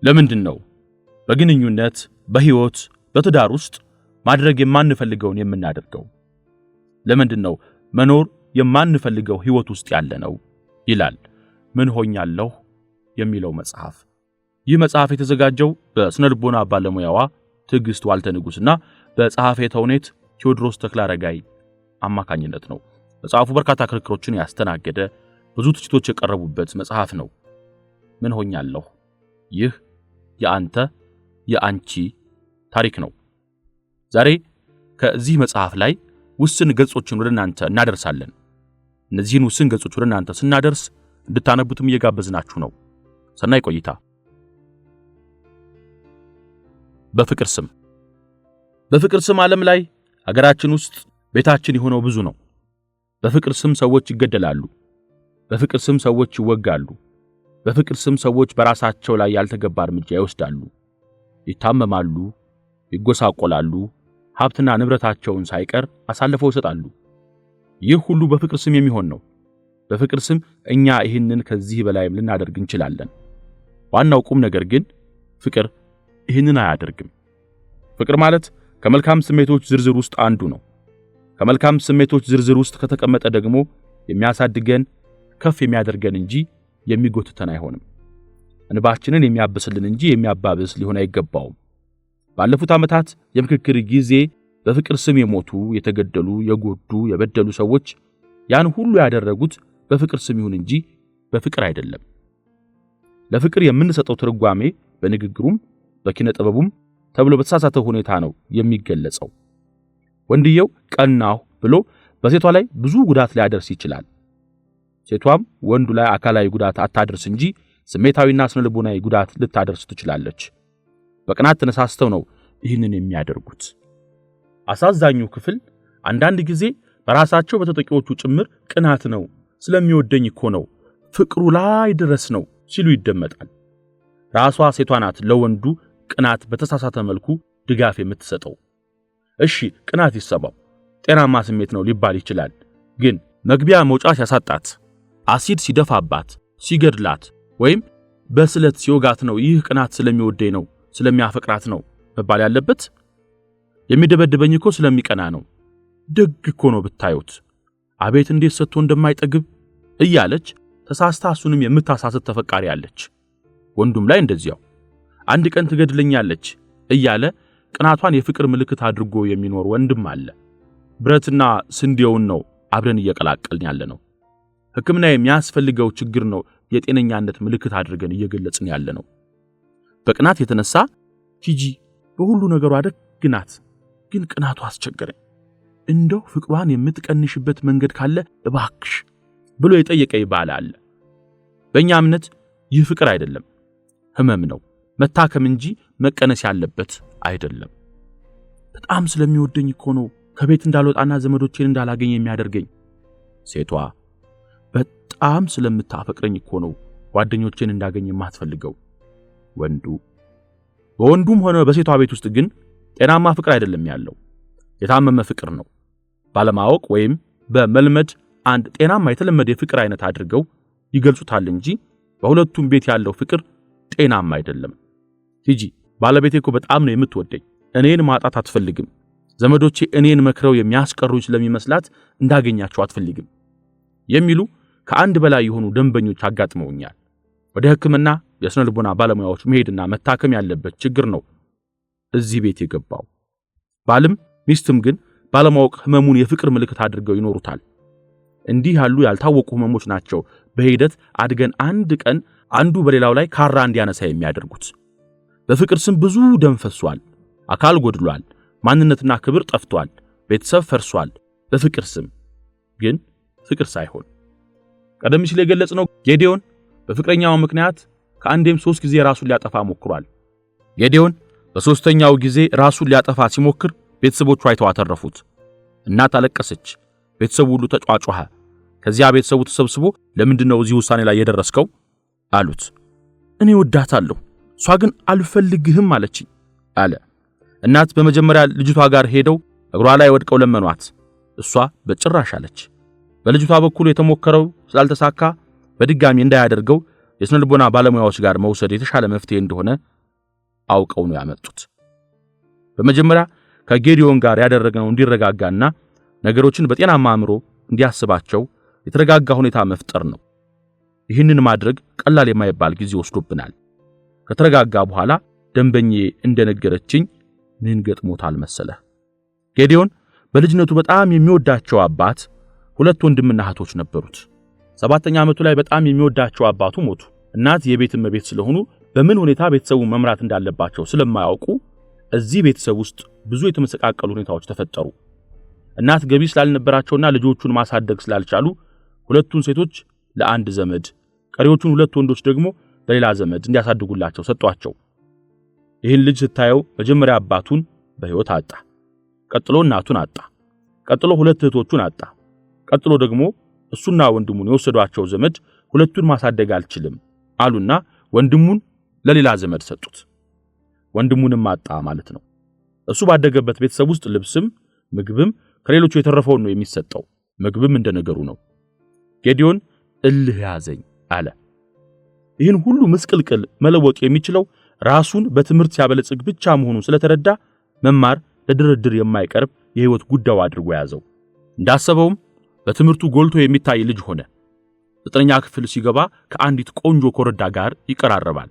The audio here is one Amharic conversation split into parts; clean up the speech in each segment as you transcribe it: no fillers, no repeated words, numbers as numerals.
ለምንድነው በግንኙነት በህይወት በትዳር ውስጥ ማድረግ የማንፈልገውን የምናደርገው? ለምንድነው መኖር የማንፈልገው ህይወት ውስጥ ያለነው? ይላል ምን ሆኛለሁ የሚለው መጽሐፍ። ይህ መጽሐፍ የተዘጋጀው በስነ ልቦና ባለሙያዋ ትዕግስት ዋልተ ንጉስና በጸሐፌ ተውኔት ቴዎድሮስ ተክለአረጋይ አማካኝነት ነው። መጽሐፉ በርካታ ክርክሮችን ያስተናገደ ብዙ ትችቶች የቀረቡበት መጽሐፍ ነው። ምን ሆኛለሁ ይህ የአንተ የአንቺ ታሪክ ነው። ዛሬ ከዚህ መጽሐፍ ላይ ውስን ገጾችን ወደ እናንተ እናደርሳለን። እነዚህን ውስን ገጾች ወደ እናንተ ስናደርስ እንድታነቡትም እየጋበዝናችሁ ነው። ሰናይ ቆይታ። በፍቅር ስም። በፍቅር ስም ዓለም ላይ ሀገራችን ውስጥ ቤታችን የሆነው ብዙ ነው። በፍቅር ስም ሰዎች ይገደላሉ። በፍቅር ስም ሰዎች ይወጋሉ። በፍቅር ስም ሰዎች በራሳቸው ላይ ያልተገባ እርምጃ ይወስዳሉ፣ ይታመማሉ፣ ይጎሳቆላሉ፣ ሀብትና ንብረታቸውን ሳይቀር አሳልፈው ይሰጣሉ። ይህ ሁሉ በፍቅር ስም የሚሆን ነው። በፍቅር ስም እኛ ይህንን ከዚህ በላይም ልናደርግ እንችላለን። ዋናው ቁም ነገር ግን ፍቅር ይህንን አያደርግም። ፍቅር ማለት ከመልካም ስሜቶች ዝርዝር ውስጥ አንዱ ነው። ከመልካም ስሜቶች ዝርዝር ውስጥ ከተቀመጠ ደግሞ የሚያሳድገን ከፍ የሚያደርገን እንጂ የሚጎትተን አይሆንም። እንባችንን የሚያብስልን እንጂ የሚያባብስ ሊሆን አይገባውም። ባለፉት ዓመታት የምክክር ጊዜ በፍቅር ስም የሞቱ፣ የተገደሉ፣ የጎዱ፣ የበደሉ ሰዎች ያን ሁሉ ያደረጉት በፍቅር ስም ይሁን እንጂ በፍቅር አይደለም። ለፍቅር የምንሰጠው ትርጓሜ በንግግሩም በኪነ ጥበቡም ተብሎ በተሳሳተ ሁኔታ ነው የሚገለጸው። ወንድየው ቀናሁ ብሎ በሴቷ ላይ ብዙ ጉዳት ሊያደርስ ይችላል። ሴቷም ወንዱ ላይ አካላዊ ጉዳት አታደርስ እንጂ ስሜታዊና ስነልቦናዊ ጉዳት ልታደርስ ትችላለች። በቅናት ተነሳስተው ነው ይህንን የሚያደርጉት። አሳዛኙ ክፍል አንዳንድ ጊዜ በራሳቸው በተጠቂዎቹ ጭምር ቅናት ነው፣ ስለሚወደኝ እኮ ነው፣ ፍቅሩ ላይ ድረስ ነው ሲሉ ይደመጣል። ራሷ ሴቷ ናት ለወንዱ ቅናት በተሳሳተ መልኩ ድጋፍ የምትሰጠው። እሺ ቅናት ይሰማው ጤናማ ስሜት ነው ሊባል ይችላል። ግን መግቢያ መውጫ ሲያሳጣት፣ አሲድ ሲደፋባት፣ ሲገድላት ወይም በስለት ሲወጋት ነው ይህ ቅናት ስለሚወደኝ ነው ስለሚያፈቅራት ነው መባል ያለበት? የሚደበድበኝ እኮ ስለሚቀና ነው፣ ደግ እኮ ነው ብታዩት፣ አቤት እንዴት ሰጥቶ እንደማይጠግብ እያለች ተሳስታ እሱንም የምታሳስት ተፈቃሪ አለች። ወንዱም ላይ እንደዚያው አንድ ቀን ትገድለኛለች እያለ ቅናቷን የፍቅር ምልክት አድርጎ የሚኖር ወንድም አለ። ብረትና ስንዴውን ነው አብረን እየቀላቀልን ያለነው። ሕክምና የሚያስፈልገው ችግር ነው የጤነኛነት ምልክት አድርገን እየገለጽን ያለነው። በቅናት የተነሳ ቲጂ በሁሉ ነገሯ ደግ ናት፣ ግን ቅናቷ አስቸገረኝ፣ እንደው ፍቅሯን የምትቀንሽበት መንገድ ካለ እባክሽ ብሎ የጠየቀ ይባል አለ። በእኛ እምነት ይህ ፍቅር አይደለም፣ ህመም ነው፣ መታከም እንጂ መቀነስ ያለበት አይደለም። በጣም ስለሚወደኝ እኮ ነው ከቤት እንዳልወጣና ዘመዶቼን እንዳላገኝ የሚያደርገኝ። ሴቷ በጣም ስለምታፈቅረኝ እኮ ነው ጓደኞቼን እንዳገኝ የማትፈልገው። ወንዱ በወንዱም ሆነ በሴቷ ቤት ውስጥ ግን ጤናማ ፍቅር አይደለም ያለው፣ የታመመ ፍቅር ነው። ባለማወቅ ወይም በመልመድ አንድ ጤናማ የተለመደ የፍቅር አይነት አድርገው ይገልጹታል እንጂ በሁለቱም ቤት ያለው ፍቅር ጤናማ አይደለም። ቲጂ ባለቤቴ እኮ በጣም ነው የምትወደኝ፣ እኔን ማጣት አትፈልግም፣ ዘመዶቼ እኔን መክረው የሚያስቀሩኝ ስለሚመስላት እንዳገኛቸው አትፈልግም የሚሉ ከአንድ በላይ የሆኑ ደንበኞች አጋጥመውኛል። ወደ ሕክምና የስነ ልቦና ባለሙያዎች መሄድና መታከም ያለበት ችግር ነው እዚህ ቤት የገባው። ባልም ሚስትም ግን ባለማወቅ ህመሙን የፍቅር ምልክት አድርገው ይኖሩታል። እንዲህ ያሉ ያልታወቁ ህመሞች ናቸው በሂደት አድገን አንድ ቀን አንዱ በሌላው ላይ ካራ እንዲያነሳ የሚያደርጉት። በፍቅር ስም ብዙ ደም ፈሷል፣ አካል ጎድሏል፣ ማንነትና ክብር ጠፍቷል፣ ቤተሰብ ፈርሷል። በፍቅር ስም ግን ፍቅር ሳይሆን ቀደም ሲል የገለጽነው ጌዲዮን በፍቅረኛው ምክንያት ከአንዴም 3 ጊዜ ራሱን ሊያጠፋ ሞክሯል። ጌዲዮን በሶስተኛው ጊዜ ራሱን ሊያጠፋ ሲሞክር ቤተሰቦቹ አይተው አተረፉት። እናት አለቀሰች፣ ቤተሰቡ ሁሉ ተጫጫኸ። ከዚያ ቤተሰቡ ተሰብስቦ ለምንድነው እዚህ ውሳኔ ላይ የደረስከው አሉት። እኔ ወዳታለሁ፣ እሷ ግን አልፈልግህም አለችኝ አለ። እናት በመጀመሪያ ልጅቷ ጋር ሄደው እግሯ ላይ ወድቀው ለመኗት። እሷ በጭራሽ አለች። በልጅቷ በኩል የተሞከረው ስላልተሳካ በድጋሚ እንዳያደርገው የስነልቦና ባለሙያዎች ጋር መውሰድ የተሻለ መፍትሄ እንደሆነ አውቀው ነው ያመጡት። በመጀመሪያ ከጌዲዮን ጋር ያደረግነው እንዲረጋጋና ነገሮችን በጤናማ አእምሮ እንዲያስባቸው የተረጋጋ ሁኔታ መፍጠር ነው። ይህንን ማድረግ ቀላል የማይባል ጊዜ ወስዶብናል። ከተረጋጋ በኋላ ደንበኛዬ እንደነገረችኝ ምን ገጥሞታል መሰለህ? ጌዲዮን በልጅነቱ በጣም የሚወዳቸው አባት ሁለት ወንድምና እህቶች ነበሩት። 7ኛ ዓመቱ ላይ በጣም የሚወዳቸው አባቱ ሞቱ። እናት የቤት እመቤት ስለሆኑ በምን ሁኔታ ቤተሰቡን መምራት እንዳለባቸው ስለማያውቁ እዚህ ቤተሰብ ውስጥ ብዙ የተመሰቃቀሉ ሁኔታዎች ተፈጠሩ። እናት ገቢ ስላልነበራቸውና ልጆቹን ማሳደግ ስላልቻሉ ሁለቱን ሴቶች ለአንድ ዘመድ፣ ቀሪዎቹን ሁለት ወንዶች ደግሞ ለሌላ ዘመድ እንዲያሳድጉላቸው ሰጧቸው። ይህን ልጅ ስታየው መጀመሪያ አባቱን በሕይወት አጣ፣ ቀጥሎ እናቱን አጣ፣ ቀጥሎ ሁለት እህቶቹን አጣ፣ ቀጥሎ ደግሞ እሱና ወንድሙን የወሰዷቸው ዘመድ ሁለቱን ማሳደግ አልችልም አሉና ወንድሙን ለሌላ ዘመድ ሰጡት። ወንድሙንም አጣ ማለት ነው። እሱ ባደገበት ቤተሰብ ውስጥ ልብስም ምግብም ከሌሎቹ የተረፈውን ነው የሚሰጠው። ምግብም እንደነገሩ ነው። ጌዲዮን እልህ ያዘኝ አለ። ይህን ሁሉ ምስቅልቅል መለወጥ የሚችለው ራሱን በትምህርት ሲያበለጽግ ብቻ መሆኑን ስለተረዳ መማር ለድርድር የማይቀርብ የህይወት ጉዳዩ አድርጎ ያዘው። እንዳሰበውም በትምህርቱ ጎልቶ የሚታይ ልጅ ሆነ። 9ኛ ክፍል ሲገባ ከአንዲት ቆንጆ ኮረዳ ጋር ይቀራረባል።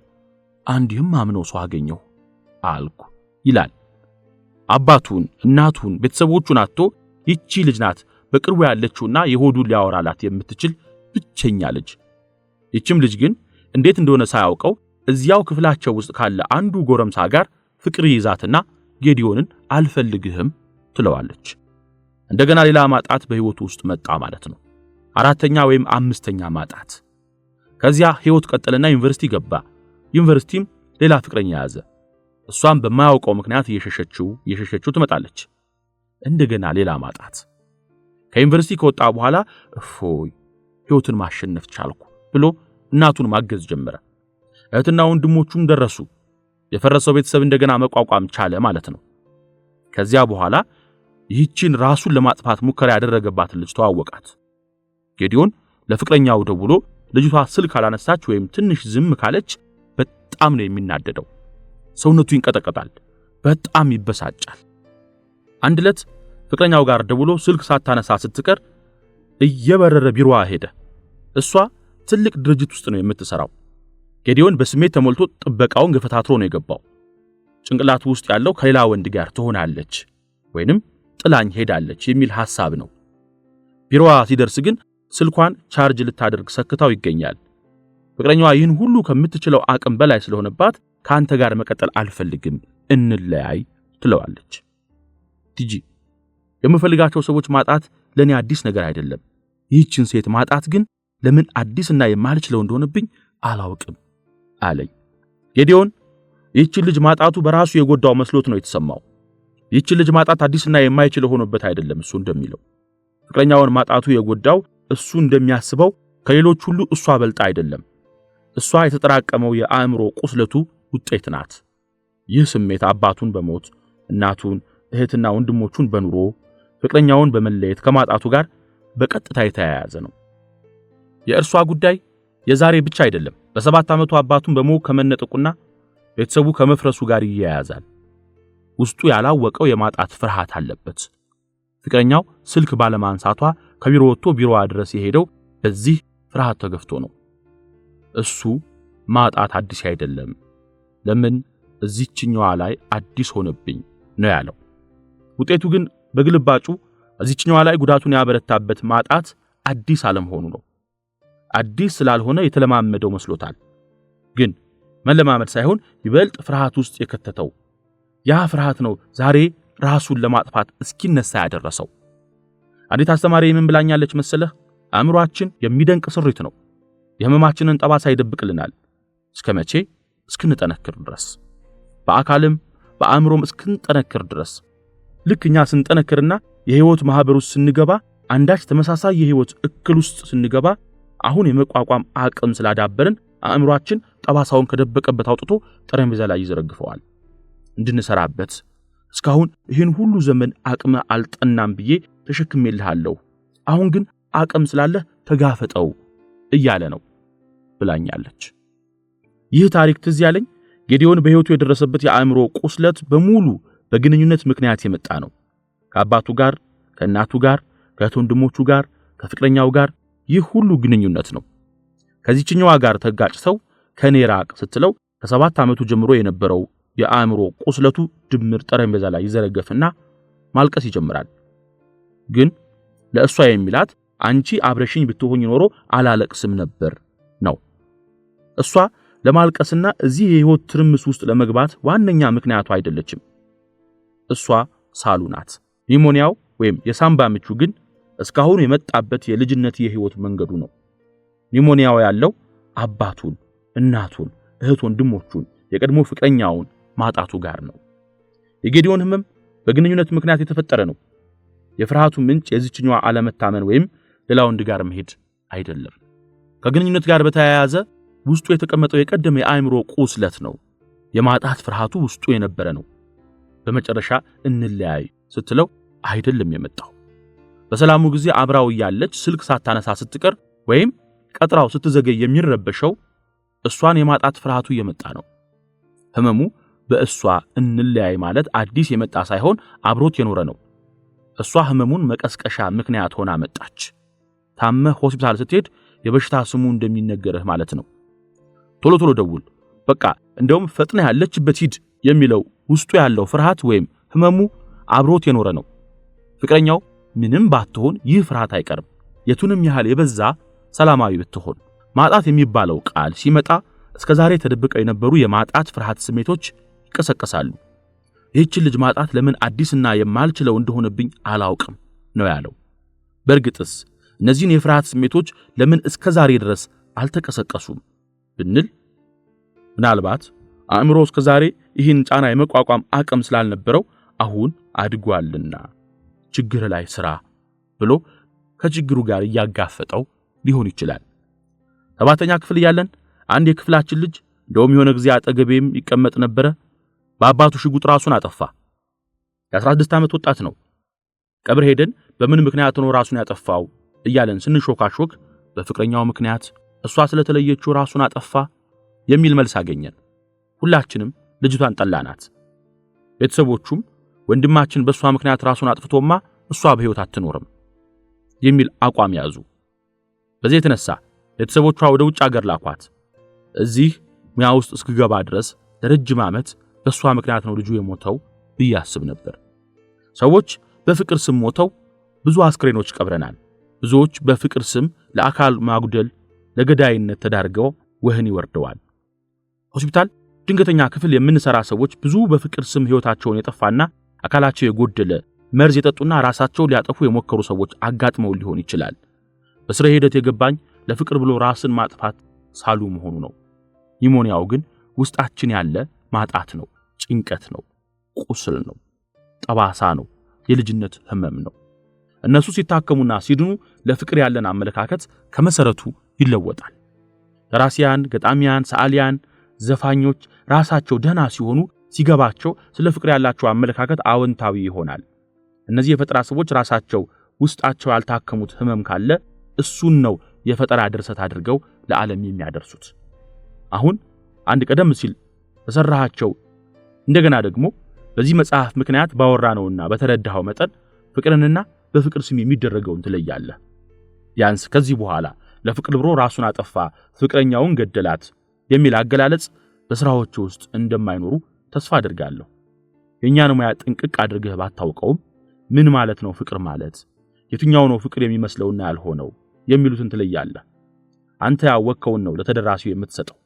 አንዲህም አምነው ሰው አገኘው አልኩ ይላል። አባቱን፣ እናቱን፣ ቤተሰቦቹን አጥቶ ይቺ ልጅ ናት በቅርቡ ያለችውና የሆዱን ሊያወራላት የምትችል ብቸኛ ልጅ። ይችም ልጅ ግን እንዴት እንደሆነ ሳያውቀው እዚያው ክፍላቸው ውስጥ ካለ አንዱ ጎረምሳ ጋር ፍቅር ይዛትና ጌዲዮንን አልፈልግህም ትለዋለች። እንደገና ሌላ ማጣት በህይወቱ ውስጥ መጣ ማለት ነው። 4ኛ ወይም 5ኛ ማጣት። ከዚያ ህይወት ቀጠለና ዩኒቨርሲቲ ገባ። ዩኒቨርሲቲም ሌላ ፍቅረኛ ያዘ። እሷም በማያውቀው ምክንያት እየሸሸችው ትመጣለች። እንደገና ሌላ ማጣት። ከዩኒቨርሲቲ ከወጣ በኋላ እፎይ ህይወትን ማሸነፍ ቻልኩ ብሎ እናቱን ማገዝ ጀመረ። እህትና ወንድሞቹም ደረሱ። የፈረሰው ቤተሰብ እንደገና መቋቋም ቻለ ማለት ነው። ከዚያ በኋላ ይህችን ራሱን ለማጥፋት ሙከራ ያደረገባትን ልጅ ተዋወቃት። ጌዲዮን ለፍቅረኛው ደውሎ ልጅቷ ስልክ አላነሳች ወይም ትንሽ ዝም ካለች በጣም ነው የሚናደደው። ሰውነቱ ይንቀጠቀጣል፣ በጣም ይበሳጫል። አንድ ዕለት ፍቅረኛው ጋር ደውሎ ስልክ ሳታነሳ ስትቀር እየበረረ ቢሮዋ ሄደ። እሷ ትልቅ ድርጅት ውስጥ ነው የምትሰራው። ጌዲዮን በስሜት ተሞልቶ ጥበቃውን ገፈታትሮ ነው የገባው። ጭንቅላቱ ውስጥ ያለው ከሌላ ወንድ ጋር ትሆናለች ወይንም ጥላኝ ሄዳለች የሚል ሐሳብ ነው። ቢሮዋ ሲደርስ ግን ስልኳን ቻርጅ ልታደርግ ሰክታው ይገኛል። ፍቅረኛዋ ይህን ሁሉ ከምትችለው አቅም በላይ ስለሆነባት ካንተ ጋር መቀጠል አልፈልግም እንለያይ ትለዋለች። ቲጂ የምፈልጋቸው ሰዎች ማጣት ለኔ አዲስ ነገር አይደለም። ይህችን ሴት ማጣት ግን ለምን አዲስና የማልችለው እንደሆነብኝ አላውቅም አለኝ። ጌዲዮን ይህችን ልጅ ማጣቱ በራሱ የጎዳው መስሎት ነው የተሰማው። ይህችን ልጅ ማጣት አዲስና የማይችለው ሆኖበት አይደለም እሱ እንደሚለው። ፍቅረኛውን ማጣቱ የጎዳው እሱ እንደሚያስበው ከሌሎች ሁሉ እሷ በልጣ አይደለም። እሷ የተጠራቀመው የአእምሮ ቁስለቱ ውጤት ናት። ይህ ስሜት አባቱን በሞት እናቱን፣ እህትና ወንድሞቹን በኑሮ ፍቅረኛውን በመለየት ከማጣቱ ጋር በቀጥታ የተያያዘ ነው። የእርሷ ጉዳይ የዛሬ ብቻ አይደለም። በ7 ዓመቱ አባቱን በሞት ከመነጠቁና ቤተሰቡ ከመፍረሱ ጋር ይያያዛል። ውስጡ ያላወቀው የማጣት ፍርሃት አለበት። ፍቅረኛው ስልክ ባለማንሳቷ ከቢሮ ወጥቶ ቢሮዋ ድረስ የሄደው በዚህ ፍርሃት ተገፍቶ ነው። እሱ ማጣት አዲስ አይደለም፣ ለምን እዚህኛዋ ላይ አዲስ ሆነብኝ ነው ያለው። ውጤቱ ግን በግልባጩ እዚህኛዋ ላይ ጉዳቱን ያበረታበት ማጣት አዲስ አለመሆኑ ነው። አዲስ ስላልሆነ የተለማመደው መስሎታል። ግን መለማመድ ሳይሆን ይበልጥ ፍርሃት ውስጥ የከተተው ያ ፍርሃት ነው ዛሬ ራሱን ለማጥፋት እስኪነሳ ያደረሰው። አንዲት አስተማሪ ምን ብላኛለች መሰለህ? አእምሮአችን የሚደንቅ ስሪት ነው። የህመማችንን ጠባሳ ይደብቅልናል። እስከ መቼ? እስክንጠነክር ድረስ። በአካልም በአእምሮም እስክንጠነክር ድረስ። ልክ እኛ ስንጠነክርና የህይወት ማህበር ውስጥ ስንገባ፣ አንዳች ተመሳሳይ የህይወት እክል ውስጥ ስንገባ አሁን የመቋቋም አቅም ስላዳበርን አእምሮአችን ጠባሳውን ከደበቀበት አውጥቶ ጠረጴዛ ላይ ይዘረግፈዋል እንድንሰራበት። እስካሁን ይህን ሁሉ ዘመን አቅም አልጠናም ብዬ ተሸክሜልሃለሁ፣ አሁን ግን አቅም ስላለህ ተጋፈጠው እያለ ነው ብላኛለች። ይህ ታሪክ ትዝ ያለኝ ጌዲዮን በሕይወቱ የደረሰበት የአእምሮ ቁስለት በሙሉ በግንኙነት ምክንያት የመጣ ነው። ከአባቱ ጋር፣ ከእናቱ ጋር፣ ከእህት ወንድሞቹ ጋር፣ ከፍቅረኛው ጋር ይህ ሁሉ ግንኙነት ነው። ከዚህኛዋ ጋር ተጋጭተው ከኔ ራቅ ስትለው ከ7 ዓመቱ ጀምሮ የነበረው የአእምሮ ቁስለቱ ድምር ጠረጴዛ ላይ ይዘረገፍና ማልቀስ ይጀምራል። ግን ለእሷ የሚላት አንቺ አብረሽኝ ብትሆኝ ኖሮ አላለቅስም ነበር ነው። እሷ ለማልቀስና እዚህ የህይወት ትርምስ ውስጥ ለመግባት ዋነኛ ምክንያቱ አይደለችም። እሷ ሳሉ ናት። ኒሞኒያው ወይም የሳምባ ምቹ ግን እስካሁን የመጣበት የልጅነት የህይወት መንገዱ ነው። ኒሞኒያው ያለው አባቱን፣ እናቱን፣ እህት ወንድሞቹን፣ የቀድሞ ፍቅረኛውን ማጣቱ ጋር ነው። የጌዲዮን ህመም በግንኙነት ምክንያት የተፈጠረ ነው። የፍርሃቱ ምንጭ የዚህኛዋ አለመታመን ወይም ሌላ ወንድ ጋር መሄድ አይደለም። ከግንኙነት ጋር በተያያዘ ውስጡ የተቀመጠው የቀደመ የአእምሮ ቁስለት ነው። የማጣት ፍርሃቱ ውስጡ የነበረ ነው። በመጨረሻ እንለያይ ስትለው አይደለም የመጣው። በሰላሙ ጊዜ አብራው ያለች ስልክ ሳታነሳ ስትቀር ወይም ቀጥራው ስትዘገይ የሚረበሸው እሷን የማጣት ፍርሃቱ የመጣ ነው። ህመሙ በእሷ እንለያይ ማለት አዲስ የመጣ ሳይሆን አብሮት የኖረ ነው። እሷ ህመሙን መቀስቀሻ ምክንያት ሆና መጣች። ታመህ ሆስፒታል ስትሄድ የበሽታ ስሙ እንደሚነገርህ ማለት ነው። ቶሎ ቶሎ ደውል፣ በቃ እንደውም ፈጥነህ ያለችበት ሂድ የሚለው ውስጡ ያለው ፍርሃት ወይም ህመሙ አብሮት የኖረ ነው። ፍቅረኛው ምንም ባትሆን ይህ ፍርሃት አይቀርም። የቱንም ያህል የበዛ ሰላማዊ ብትሆን ማጣት የሚባለው ቃል ሲመጣ እስከዛሬ ተደብቀው የነበሩ የማጣት ፍርሃት ስሜቶች ይቀሰቀሳሉ። ይህችን ልጅ ማጣት ለምን አዲስና የማልችለው እንደሆነብኝ አላውቅም ነው ያለው። በእርግጥስ እነዚህን የፍርሃት ስሜቶች ለምን እስከዛሬ ድረስ አልተቀሰቀሱም ብንል ምናልባት አእምሮ እስከዛሬ ይህን ጫና የመቋቋም አቅም ስላልነበረው አሁን አድጓልና ችግር ላይ ስራ ብሎ ከችግሩ ጋር እያጋፈጠው ሊሆን ይችላል። 7ኛ ክፍል ያለን አንድ የክፍላችን ልጅ እንደውም የሆነ ጊዜ አጠገቤም ይቀመጥ ነበር። በአባቱ ሽጉጥ ራሱን አጠፋ። የ16 ዓመት ወጣት ነው። ቀብር ሄደን በምን ምክንያት ነው ራሱን ያጠፋው እያለን ስንሾካሾክ በፍቅረኛው ምክንያት እሷ ስለተለየችው ራሱን አጠፋ የሚል መልስ አገኘን። ሁላችንም ልጅቷን ጠላናት። ቤተሰቦቹም ወንድማችን በሷ ምክንያት ራሱን አጥፍቶማ እሷ በህይወት አትኖርም የሚል አቋም ያዙ። በዚህ የተነሳ ቤተሰቦቿ ወደ ውጭ ሀገር ላኳት። እዚህ ሙያ ውስጥ እስክገባ ድረስ ለረጅም ዓመት በሷ ምክንያት ነው ልጁ የሞተው ብያስብ ነበር። ሰዎች በፍቅር ስም ሞተው ብዙ አስክሬኖች ቀብረናል። ብዙዎች በፍቅር ስም ለአካል ማጉደል ለገዳይነት ተዳርገው ወህኒ ወርደዋል። ሆስፒታል ድንገተኛ ክፍል የምንሰራ ሰዎች ብዙ በፍቅር ስም ህይወታቸውን የጠፋና አካላቸው የጎደለ መርዝ የጠጡና ራሳቸውን ሊያጠፉ የሞከሩ ሰዎች አጋጥመው ሊሆን ይችላል። በስራ ሂደት የገባኝ ለፍቅር ብሎ ራስን ማጥፋት ሳሉ መሆኑ ነው። ኒሞኒያው ግን ውስጣችን ያለ ማጣት ነው፣ ጭንቀት ነው፣ ቁስል ነው፣ ጠባሳ ነው፣ የልጅነት ህመም ነው። እነሱ ሲታከሙና ሲድኑ ለፍቅር ያለን አመለካከት ከመሰረቱ ይለወጣል። ደራሲያን፣ ገጣሚያን፣ ሰዓሊያን፣ ዘፋኞች ራሳቸው ደህና ሲሆኑ ሲገባቸው ስለ ፍቅር ያላቸው አመለካከት አዎንታዊ ይሆናል። እነዚህ የፈጠራ ሰዎች ራሳቸው ውስጣቸው ያልታከሙት ህመም ካለ እሱን ነው የፈጠራ ድርሰት አድርገው ለዓለም የሚያደርሱት። አሁን አንድ ቀደም ሲል ተሰራሃቸው እንደገና ደግሞ በዚህ መጽሐፍ ምክንያት ባወራነውና በተረዳኸው መጠን ፍቅርንና በፍቅር ስም የሚደረገውን ትለያለህ። ቢያንስ ከዚህ በኋላ ለፍቅር ብሎ ራሱን አጠፋ፣ ፍቅረኛውን ገደላት የሚል አገላለጽ በስራዎች ውስጥ እንደማይኖሩ ተስፋ አድርጋለሁ። የኛን ሙያ ጥንቅቅ አድርገህ ባታውቀውም ምን ማለት ነው ፍቅር ማለት፣ የትኛው ነው ፍቅር የሚመስለውና ያልሆነው የሚሉትን ትለያለህ። አንተ ያወቅከውን ነው ለተደራሲው የምትሰጠው።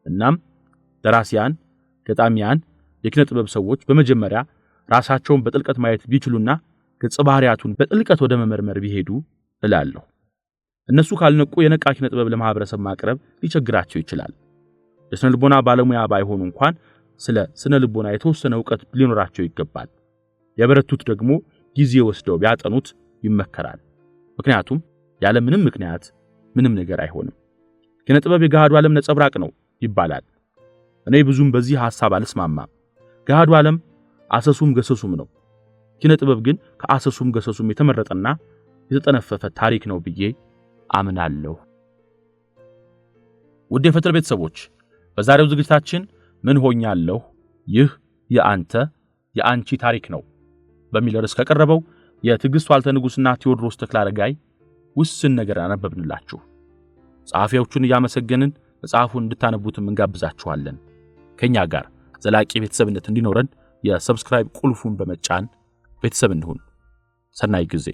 እናም ደራሲያን፣ ገጣሚያን፣ የኪነ ጥበብ ሰዎች በመጀመሪያ ራሳቸውን በጥልቀት ማየት ቢችሉና ገጸ ባህሪያቱን በጥልቀት ወደ መመርመር ቢሄዱ እላለሁ። እነሱ ካልነቁ የነቃ ኪነ ጥበብ ለማህበረሰብ ማቅረብ ሊቸግራቸው ይችላል። የስነ ልቦና ባለሙያ ባይሆኑ እንኳን ስለ ስነ ልቦና የተወሰነ ዕውቀት ሊኖራቸው ይገባል። የበረቱት ደግሞ ጊዜ ወስደው ቢያጠኑት ይመከራል። ምክንያቱም ያለ ምንም ምክንያት ምንም ነገር አይሆንም። ኪነ ጥበብ የገሃዱ ዓለም ነጸብራቅ ነው ይባላል። እኔ ብዙም በዚህ ሐሳብ አልስማማም። ገሃዱ ዓለም አሰሱም ገሰሱም ነው። ኪነ ጥበብ ግን ከአሰሱም ገሰሱም የተመረጠና የተጠነፈፈ ታሪክ ነው ብዬ አምናለሁ። ውድ የፈትል ቤተሰቦች በዛሬው ዝግጅታችን ምን ሆኛለሁ ይህ የአንተ የአንቺ ታሪክ ነው በሚል ርዕስ ከቀረበው የትዕግስት ዋልተ ንጉስና ቴዎድሮስ ተክለአረጋይ ውስን ነገር አነበብንላችሁ። ጸሐፊዎቹን እያመሰገንን መጽሐፉን እንድታነቡትም እንጋብዛችኋለን። ከኛ ጋር ዘላቂ ቤተሰብነት እንዲኖረን የሰብስክራይብ ቁልፉን በመጫን ቤተሰብ እንሁን። ሰናይ ጊዜ